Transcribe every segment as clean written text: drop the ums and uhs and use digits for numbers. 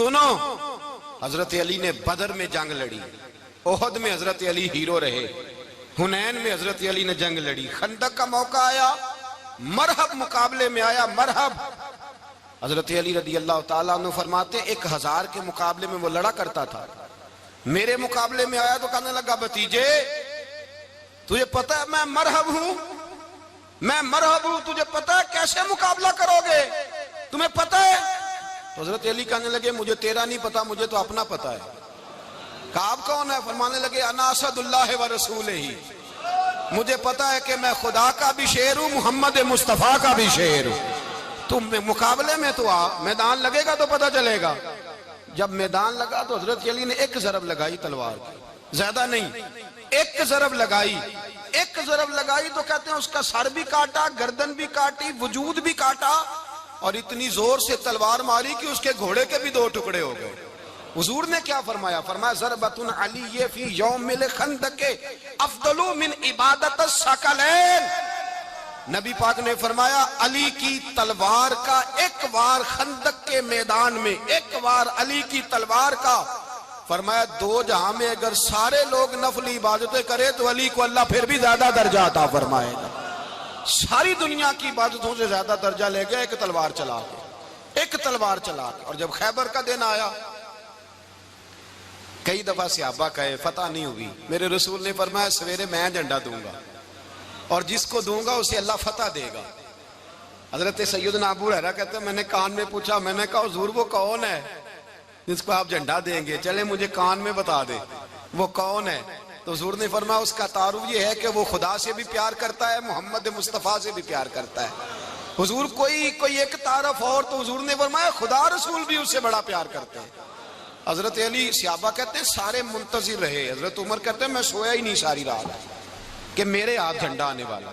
سنو، حضرت علی نے بدر میں جنگ لڑی، احد میں حضرت علی ہیرو رہے، حنین میں حضرت علی نے جنگ لڑی، خندق کا موقع آیا، مرحب مقابلے میں آیا، مرحب۔ حضرت علی رضی اللہ تعالیٰ عنہ فرماتے 1000 کے مقابلے میں وہ لڑا کرتا تھا، میرے مقابلے میں آیا تو کہنے لگا بھتیجے تجھے پتہ ہے میں مرحب ہوں، میں مرحب ہوں، تجھے پتہ ہے کیسے مقابلہ کرو گے، تمہیں پتہ ہے؟ تو حضرت علی کہنے لگے مجھے تیرا نہیں پتا، مجھے تو اپنا پتہ ہے۔ کہا آپ کون ہے؟ فرمانے لگے انا اسد اللہ و رسولہ، مجھے پتا ہے کہ میں خدا کا بھی شیر ہوں، محمد مصطفیٰ کا بھی شیر ہوں۔ تم مقابلے میں تو آ، میدان لگے گا تو پتہ چلے گا۔ جب میدان لگا تو حضرت علی نے ایک ضرب لگائی تلوار کی، زیادہ نہیں، ایک ضرب لگائی، ایک ضرب لگائی تو کہتے ہیں اس کا سر بھی کاٹا، گردن بھی کاٹی، وجود بھی کاٹا، اور اتنی زور سے تلوار ماری کہ اس کے گھوڑے کے بھی 2 ٹکڑے ہو گئے۔ حضور نے کیا فرمایا؟ فرمایا ضربۃ علی فی یوم الخندق افضل من عبادت الثقلین۔ نبی پاک نے فرمایا علی کی تلوار کا ایک وار خندق کے میدان میں، ایک وار علی کی تلوار کا، فرمایا 2 جہاں میں اگر سارے لوگ نفل عبادتیں کرے تو علی کو اللہ پھر بھی زیادہ درجہ عطا فرمائے گا۔ ساری دنیا کی عبادتوں سے زیادہ درجہ لے گیا ایک تلوار چلا کے، ایک تلوار چلا کے۔ اور جب خیبر کا دن آیا، کئی دفعہ صحابہ کہے فتح نہیں ہوئی، میرے رسول نے فرمایا سویرے میں جھنڈا دوں گا اور جس کو دوں گا اسے اللہ فتح دے گا۔ حضرت سیدنا ابو ہریرہ کہتے ہیں میں نے کان میں پوچھا، میں نے کہا حضور وہ کون ہے جس کو آپ جھنڈا دیں گے؟ چلے مجھے کان میں بتا دے وہ کون ہے۔ تو حضور نے فرمایا اس کا تعارف یہ ہے کہ وہ خدا سے بھی پیار کرتا ہے، محمد مصطفیٰ سے بھی پیار کرتا ہے۔ حضور کوئی ایک تعارف اور، تو حضور نے فرمایا خدا رسول بھی اس سے بڑا پیار کرتے ہیں۔ حضرت علی صحابہ کہتے ہیں سارے منتظر رہے، حضرت عمر کہتے ہیں میں سویا ہی نہیں ساری رات کہ میرے ہاتھ جھنڈا آنے والا،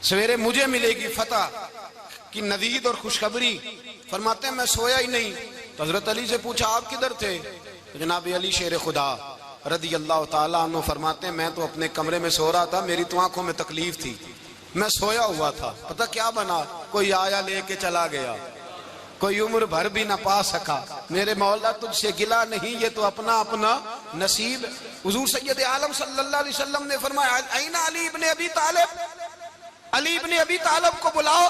سویرے مجھے ملے گی فتح کی نوید اور خوشخبری۔ فرماتے ہیں میں سویا ہی نہیں۔ تو حضرت علی سے پوچھا آپ کدھر تھے؟ جناب علی شیر خدا رضی اللہ تعالیٰ عنہ فرماتے ہیں میں تو اپنے کمرے میں سو رہا تھا، میری تو آنکھوں میں تکلیف تھی، میں سویا ہوا تھا، پتہ کیا بنا؟ کوئی آیا لے کے چلا گیا، کوئی عمر بھر بھی نہ پا سکا۔ میرے مولا تجھ سے گلا نہیں، یہ تو اپنا اپنا نصیب۔ حضور سید عالم صلی اللہ علیہ وسلم نے فرمایا این علی ابن ابی طالب، علی ابن ابی طالب کو بلاؤ۔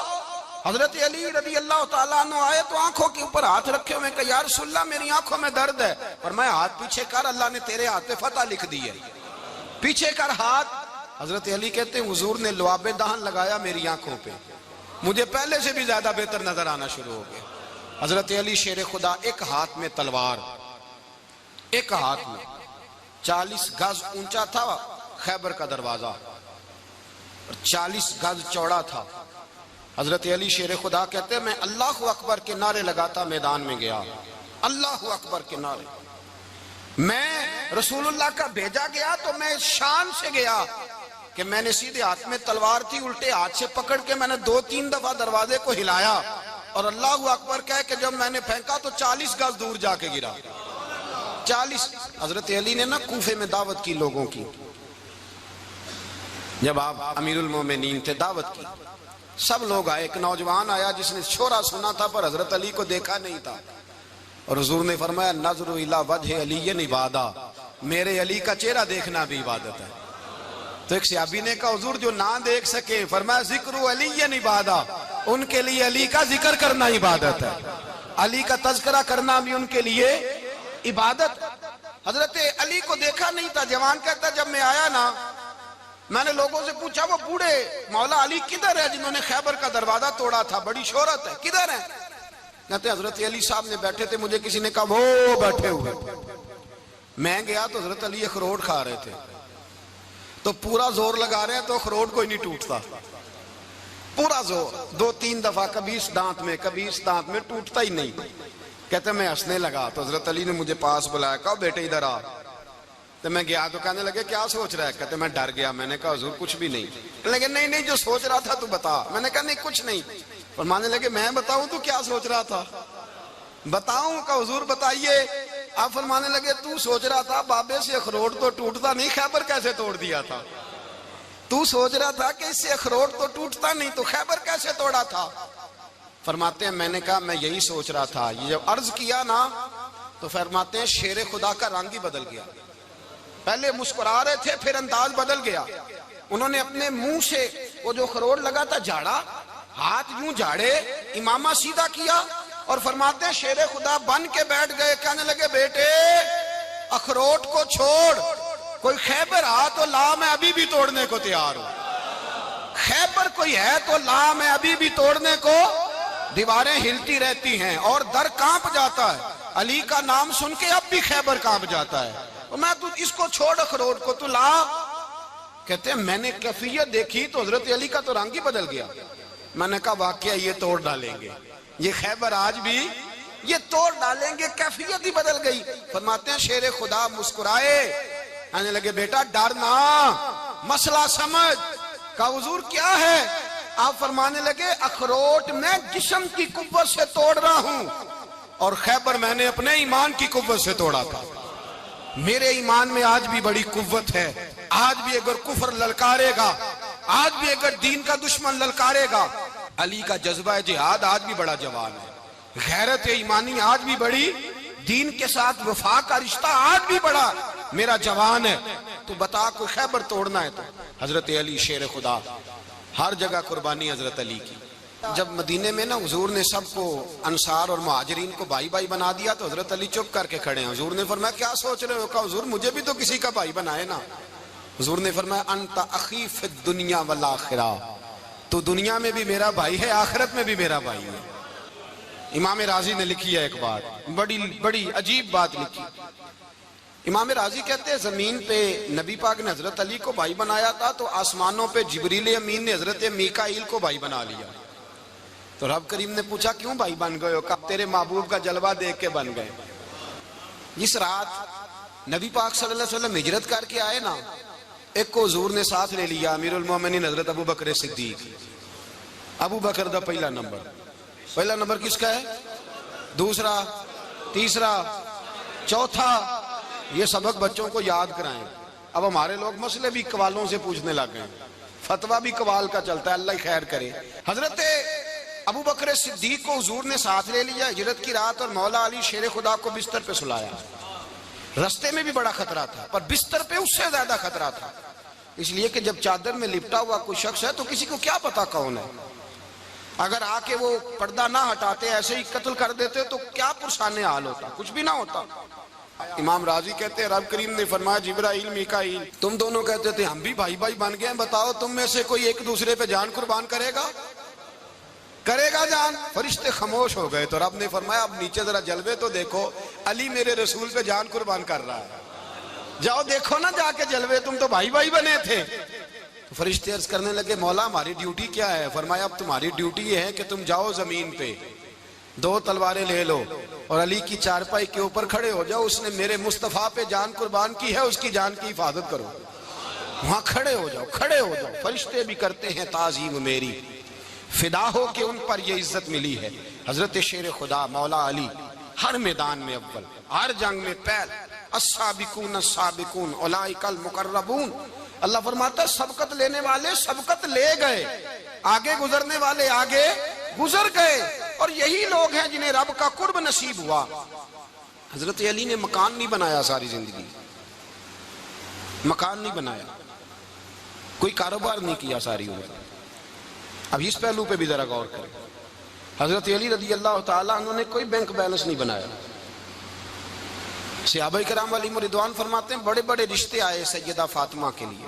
حضرت علی رضی اللہ تعالیٰ عنہ آئے تو آنکھوں کے اوپر ہاتھ رکھے ہوئے کہ یا رسول اللہ میری آنکھوں میں درد ہے۔ فرمایا ہاتھ پیچھے کر، اللہ نے تیرے ہاتھ پہ فتح لکھ دی ہے، پیچھے کر ہاتھ۔ حضرت علی کہتے ہیں حضور نے لعاب دہن لگایا میری آنکھوں پہ، مجھے پہلے سے بھی زیادہ بہتر نظر آنا شروع ہو گیا۔ حضرت علی شیر خدا ایک ہاتھ میں تلوار، ایک ہاتھ میں 40 گز اونچا تھا خیبر کا دروازہ، 40 گز چوڑا تھا۔ حضرت علی شیر خدا کہتے ہیں میں اللہ اکبر کے نعرے لگاتا میدان میں گیا، اللہ اکبر کے نعرے۔ میں رسول اللہ کا بھیجا گیا تو میں شان سے گیا کہ میں نے سیدھے ہاتھ میں تلوار تھی، الٹے ہاتھ سے پکڑ کے میں نے 2-3 دفعہ دروازے کو ہلایا اور اللہ اکبر کہہ کہ جب میں نے پھینکا تو 40 گز دور جا کے گرا، 40۔ حضرت علی نے نا کوفے میں دعوت کی لوگوں کی، جب آپ امیر المومنین تھے دعوت کی، سب لوگ آئے، ایک نوجوان آیا جس نے شورا سنا تھا پر حضرت علی کو دیکھا نہیں تھا، اور حضور نے فرمایا نظر الی وجہ علی عبادہ، میرے علی کا چہرہ دیکھنا بھی عبادت ہے۔ تو ایک صحابی نے کہا حضور جو نہ دیکھ سکے، فرمایا ذکر علی عبادہ، ان کے لیے علی کا ذکر کرنا عبادت ہے، علی کا تذکرہ کرنا بھی ان کے لیے عبادت۔ حضرت علی کو دیکھا نہیں تھا، جوان کہتا جب میں آیا نا میں نے لوگوں سے پوچھا وہ بوڑھے مولا علی کدھر ہے جنہوں نے خیبر کا دروازہ توڑا تھا، بڑی شہرت ہے، کدھر ہے؟ کہتے حضرت علی صاحب نے بیٹھے تھے، مجھے کسی نے کہا وہ بیٹھے ہوئے۔ میں گیا تو حضرت علی اخروٹ کھا رہے تھے، تو پورا زور لگا رہے ہیں تو اخروٹ کوئی نہیں ٹوٹتا، پورا زور 2-3 دفعہ، کبھی اس دانت میں کبھی اس دانت میں، ٹوٹتا ہی نہیں۔ کہتے میں ہنسنے لگا تو حضرت علی نے مجھے پاس بلایا، کہا بیٹے ادھر آ۔ تو میں گیا تو کہنے لگے کیا سوچ رہا ہے؟ کہتے میں ڈر گیا، میں نے کہا حضور کچھ بھی نہیں۔ لیکن نہیں جو سوچ رہا تھا تو بتا۔ میں نے کہا نہیں کچھ نہیں۔ فرمانے لگے میں بتاؤں تو کیا سوچ رہا تھا؟ بتاؤں؟ کہ حضور بتائیے۔ آپ فرمانے لگے تو سوچ رہا تھا بابے سے اخروٹ تو ٹوٹتا نہیں، خیبر کیسے توڑ دیا تھا؟ تو سوچ رہا تھا کہ اس سے اخروٹ تو ٹوٹتا نہیں تو خیبر کیسے توڑا تھا؟ فرماتے ہیں میں نے کہا میں یہی سوچ رہا تھا، یہ جب عرض کیا نا تو فرماتے ہیں شیر خدا کا رنگ ہی بدل گیا. پہلے مسکرا رہے تھے پھر انداز بدل گیا. انہوں نے اپنے منہ سے وہ جو خروٹ لگا تھا جھاڑا, ہاتھ یوں جھاڑے, امامہ سیدھا کیا اور فرماتے ہیں شیر خدا بن کے بیٹھ گئے. کہنے لگے بیٹے اخروٹ کو چھوڑ, کوئی خیبر آ تو لا, میں ابھی بھی توڑنے کو تیار ہوں. خیبر کوئی ہے تو لا, میں ابھی بھی توڑنے کو. دیواریں ہلتی رہتی ہیں اور در کانپ جاتا ہے. علی کا نام سن کے اب بھی خیبر کانپ جاتا ہے. میں تو اس کو چھوڑ اخروٹ کو, تو لا. کہتے ہیں میں نے کیفیت دیکھی تو حضرت علی کا تو رنگ ہی بدل گیا. میں نے کہا واقعہ یہ توڑ ڈالیں گے, یہ خیبر آج بھی یہ توڑ ڈالیں گے, کیفیت ہی بدل گئی. فرماتے ہیں شیر خدا مسکرائے, کہنے لگے بیٹا ڈرنا, مسئلہ سمجھ. کہا حضور کیا ہے؟ آپ فرمانے لگے اخروٹ میں جسم کی قوت سے توڑ رہا ہوں اور خیبر میں نے اپنے ایمان کی قوت سے توڑا تھا. میرے ایمان میں آج بھی بڑی قوت ہے. آج بھی اگر کفر للکارے گا, آج بھی اگر دین کا دشمن للکارے گا, علی کا جذبہ جہاد آج بھی بڑا جوان ہے. غیرت ایمانی آج بھی بڑی, دین کے ساتھ وفا کا رشتہ آج بھی بڑا میرا جوان ہے. تو بتا کوئی خیبر توڑنا ہے تو حضرت علی شیر خدا, ہر جگہ قربانی حضرت علی کی. جب مدینے میں نا حضور نے سب کو انصار اور مہاجرین کو بھائی بھائی بنا دیا تو حضرت علی چپ کر کے کھڑے ہیں. حضور نے فرمایا کیا سوچ رہے ہو؟ کہا حضور مجھے بھی تو کسی کا بھائی بنائے نا. حضور نے فرمایا انت اخی فی الدنیا والآخرہ, تو دنیا میں بھی میرا بھائی ہے, آخرت میں بھی میرا بھائی ہے. امام راضی نے لکھی ہے ایک بات, بڑی عجیب بات لکھی. امام راضی کہتے ہیں زمین پہ نبی پاک نے حضرت علی کو بھائی بنایا تھا تو آسمانوں پہ جبریل امین نے حضرت میکائیل کو بھائی بنا لیا. تو رب کریم نے پوچھا کیوں بھائی بن گئے ہو؟ کہا تیرے محبوب کا جلوہ دیکھ کے بن گئے. جس رات نبی پاک صلی اللہ علیہ وسلم ہجرت کر کے آئے نا, ایک کو حضور نے ساتھ لے لیا, امیر المومنین حضرت ابو بکر صدیق. ابو بکر دا پہلا نمبر کس کا ہے؟ دوسرا, تیسرا, چوتھا. یہ سبق بچوں کو یاد کرائیں. اب ہمارے لوگ مسئلے بھی قوالوں سے پوچھنے لگ گئے, فتویٰ بھی قوال کا چلتا ہے, اللہ خیر کرے. حضرت ابو بکر صدیق کو حضور نے ساتھ لے لیا ہجرت کی رات, اور مولا علی شیر خدا کو بستر پہ سلایا. رستے میں بھی بڑا خطرہ تھا پر بستر پہ اس سے زیادہ خطرہ تھا, اس لیے کہ جب چادر میں لپٹا ہوا کوئی شخص ہے تو کسی کو کیا پتا کون ہے. اگر آ کے وہ پردہ نہ ہٹاتے ایسے ہی قتل کر دیتے تو کیا پرسان حال ہوتا, کچھ بھی نہ ہوتا. امام راضی کہتے ہیں رب کریم نے فرمایا جبرائیل میکائیل تم دونوں کہتے تھے ہم بھی بھائی بھائی بن گئے ہیں, بتاؤ تم میں سے کوئی ایک دوسرے پہ جان قربان کرے گا جان؟ فرشتے خاموش ہو گئے. تو رب نے فرمایا اب نیچے ذرا جلوے تو دیکھو, علی میرے رسول پہ جان قربان کر رہا ہے, جاؤ دیکھو نا جا کے جلوے, تم تو بھائی بھائی بنے تھے. تو فرشتے عرض کرنے لگے مولا ہماری ڈیوٹی کیا ہے؟ فرمایا اب تمہاری ڈیوٹی یہ ہے کہ تم جاؤ زمین پہ 2 تلواریں لے لو اور علی کی چارپائی کے اوپر کھڑے ہو جاؤ, اس نے میرے مصطفیٰ پہ جان قربان کی ہے, اس کی جان کی حفاظت کرو. وہاں کھڑے ہو جاؤ. فرشتے بھی کرتے ہیں تعظیم میری, فدا ہو کہ ان پر یہ عزت ملی ہے. حضرت شیر خدا مولا علی ہر میدان میں اول, ہر جنگ میں پہل. السابقون السابقون اولئک المقربون. اللہ فرماتا ہے سبقت لینے والے سبقت لے گئے, آگے گزرنے والے آگے گزر گئے, اور یہی لوگ ہیں جنہیں رب کا قرب نصیب ہوا. حضرت علی نے مکان نہیں بنایا ساری زندگی, مکان نہیں بنایا, کوئی کاروبار نہیں کیا ساری عمر. اب اس پہلو پہ بھی ذرا غور کریں. حضرت علی رضی اللہ تعالیٰ عنہ نے کوئی بینک بیلنس نہیں بنایا. صحابہ کرام علیہم رضوان فرماتے ہیں بڑے بڑے رشتے آئے سیدہ فاطمہ کے لیے,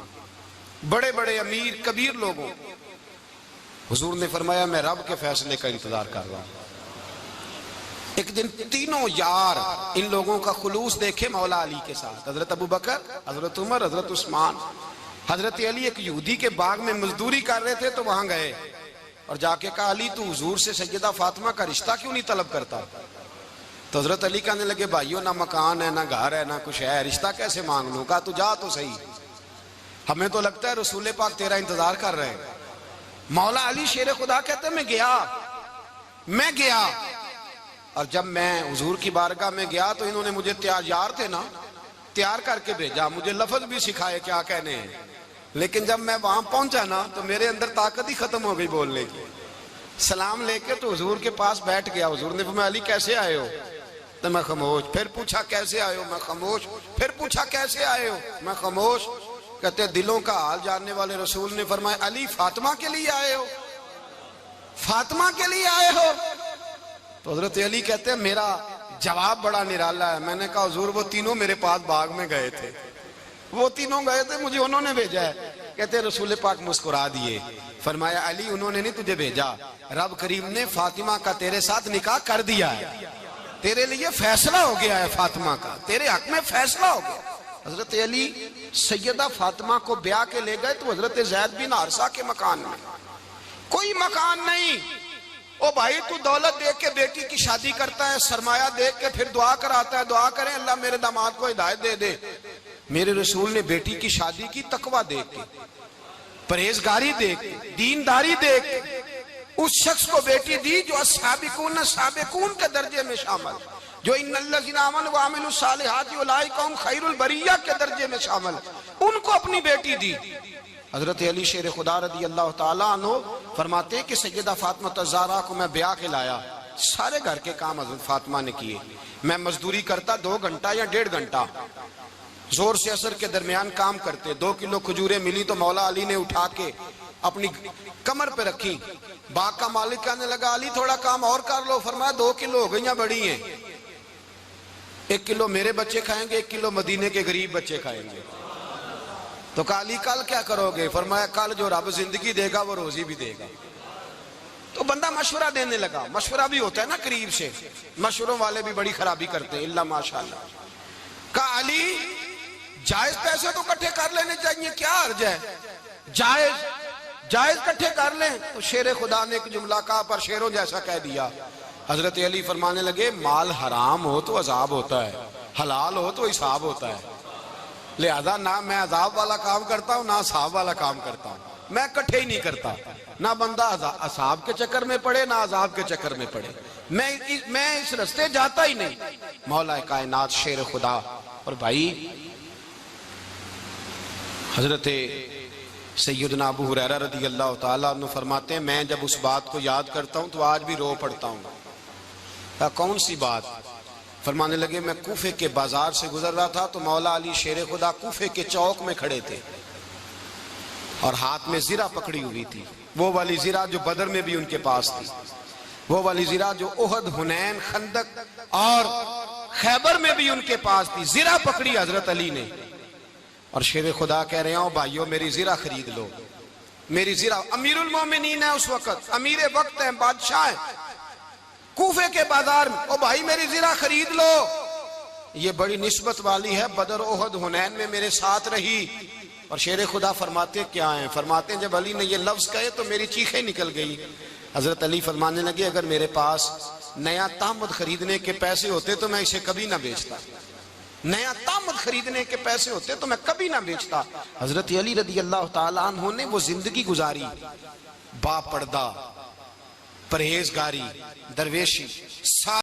بڑے بڑے امیر کبیر لوگوں. حضور نے فرمایا میں رب کے فیصلے کا انتظار کر رہا ہوں. ایک دن تینوں یار ان لوگوں کا خلوص دیکھے مولا علی کے ساتھ, حضرت ابو بکر, حضرت عمر, حضرت عثمان. حضرت علی ایک یہودی کے باغ میں مزدوری کر رہے تھے تو وہاں گئے اور جا کے کہا علی تو حضور سے سیدہ فاطمہ کا رشتہ کیوں نہیں طلب کرتا؟ تو حضرت علی کہنے لگے بھائیو نہ مکان ہے نہ گھر ہے نہ کچھ ہے, رشتہ کیسے مانگ لوں؟ کہا تو جا تو صحیح, ہمیں تو لگتا ہے رسول پاک تیرا انتظار کر رہے ہیں. مولا علی شیر خدا کہتے ہیں میں گیا اور جب میں حضور کی بارگاہ میں گیا تو انہوں نے مجھے یار تھے نا, تیار کر کے بھیجا, مجھے لفظ بھی سکھائے کیا کہنے ہیں, لیکن جب میں وہاں پہنچا نا تو میرے اندر طاقت ہی ختم ہو گئی بولنے کی. سلام لے کے تو حضور کے پاس بیٹھ گیا. حضور نے فرمایا علی کیسے آئے ہو؟ تو میں خاموش. پھر پوچھا کیسے آئے ہو؟ میں خاموش. پھر پوچھا کیسے آئے ہو؟ میں خاموش. کہتے دلوں کا حال جاننے والے رسول نے فرمایا علی فاطمہ کے لیے آئے ہو؟ فاطمہ کے لیے آئے ہو؟ تو حضرت علی کہتے ہیں میرا جواب بڑا نرالا ہے. میں نے کہا حضور وہ تینوں میرے پاس باغ میں گئے تھے, وہ تینوں گئے تھے, مجھے انہوں نے بھیجا ہے. کہتے رسول پاک مسکرا دیے, فرمایا علی انہوں نے نہیں تجھے بھیجا, رب کریم نے فاطمہ کا تیرے ساتھ نکاح کر دیا ہے, تیرے لیے فیصلہ ہو گیا ہے فاطمہ کا, تیرے حق میں فیصلہ ہو گیا. حضرت علی سیدہ فاطمہ کو بیاہ کے لے گئے تو حضرت زید بن حارثہ کے مکان میں, کوئی مکان نہیں. او بھائی تو دولت دیکھ کے بیٹی کی شادی کرتا ہے, سرمایہ دیکھ کے پھر دعا کراتا ہے, دعا کریں اللہ میرے داماد کو ہدایت دے دے. میرے رسول نے بیٹی کی شادی کی تقوی دیکھ کے, پرہیزگاری دیکھ کے, دینداری دیکھ کے اس شخص کو بیٹی دی جو السابقون السابقون کے درجے میں شامل, جو ان الذین آمنوا وعملوا الصالحات اولئک هم خیر البریہ کے درجے میں شامل, ان کو اپنی بیٹی دی. حضرت علی شیر خدا رضی اللہ تعالیٰ عنہ فرماتے کہ سیدہ فاطمہ الزہرا کو میں بیاہ کے لایا, سارے گھر کے کام حضرت فاطمہ نے کیے. میں مزدوری کرتا 2 گھنٹہ یا 1.5 گھنٹہ, زور سے عصر کے درمیان کام کرتے. 2 کلو کھجوریں ملی تو مولا علی نے اٹھا کے اپنی کمر پہ رکھی. باغ کا مالک کہنے لگا علی تھوڑا کام اور کر لو. فرمایا 2 کلو ہو گئیاں بڑی ہیں, 1 کلو میرے بچے کھائیں گے, 1 کلو مدینے کے غریب بچے کھائیں گے. تو کہا علی کل کیا کرو گے؟ فرمایا کل جو رب زندگی دے گا وہ روزی بھی دے گا. تو بندہ مشورہ دینے لگا. مشورہ بھی ہوتا ہے نا قریب سے, مشوروں والے بھی بڑی خرابی کرتے ہیں اللہ ماشاءاللہ. کہا علی جائز پیسے تو کٹھے کر لینے چاہیے, کیا حرج ہے, جائز کٹھے کر لیں. تو شیر خدا نے ایک جملہ کہا پر شیروں جیسا کہہ دیا. حضرت علی فرمانے لگے مال حرام ہو تو عذاب ہوتا ہے, حلال ہو تو حساب ہوتا ہے. لہذا نہ میں عذاب والا کام کرتا ہوں نہ حساب والا کام کرتا ہوں, میں کٹھے ہی نہیں کرتا. نہ بندہ حساب کے چکر میں پڑے نہ عذاب کے چکر میں پڑے, میں اس رستے جاتا ہی نہیں. مولا کائنات شیر خدا. اور بھائی حضرت سیدنا ابو ہریرہ رضی اللہ تعالیٰ عنہ فرماتے ہیں میں جب اس بات کو یاد کرتا ہوں تو آج بھی رو پڑتا ہوں. کون سی بات؟ فرمانے لگے میں کوفے کے بازار سے گزر رہا تھا تو مولا علی شیر خدا کوفے کے چوک میں کھڑے تھے اور ہاتھ میں زرہ پکڑی ہوئی تھی, وہ والی زرہ جو بدر میں بھی ان کے پاس تھی, وہ والی زرہ جو احد, حنین, خندق اور خیبر میں بھی ان کے پاس تھی. زرہ پکڑی حضرت علی نے اور شیر خدا کہہ رہے ہوں بھائیو میری زرہ خرید لو. میری زرہ, امیر المومنین ہے اس وقت, امیر وقت ہیں, بادشاہ ہیں, کوفے کے بازار میں, او بھائی میری زرہ خرید لو. یہ بڑی نسبت والی ہے, بدر, احد, حنین میں میرے ساتھ رہی. اور شیر خدا فرماتے کیا ہیں؟ فرماتے ہیں جب علی نے یہ لفظ کہے تو میری چیخیں نکل گئی. حضرت علی فرمانے لگے اگر میرے پاس نیا تامد خریدنے کے پیسے ہوتے تو میں اسے کبھی نہ بیچتا, نیا تامد خریدنے کے پیسے ہوتے تو میں کبھی نہ بیچتا. حضرت علی رضی اللہ تعالیٰ عنہ نے وہ زندگی گزاری, با پردہ, پرہیزگاری, درویشی.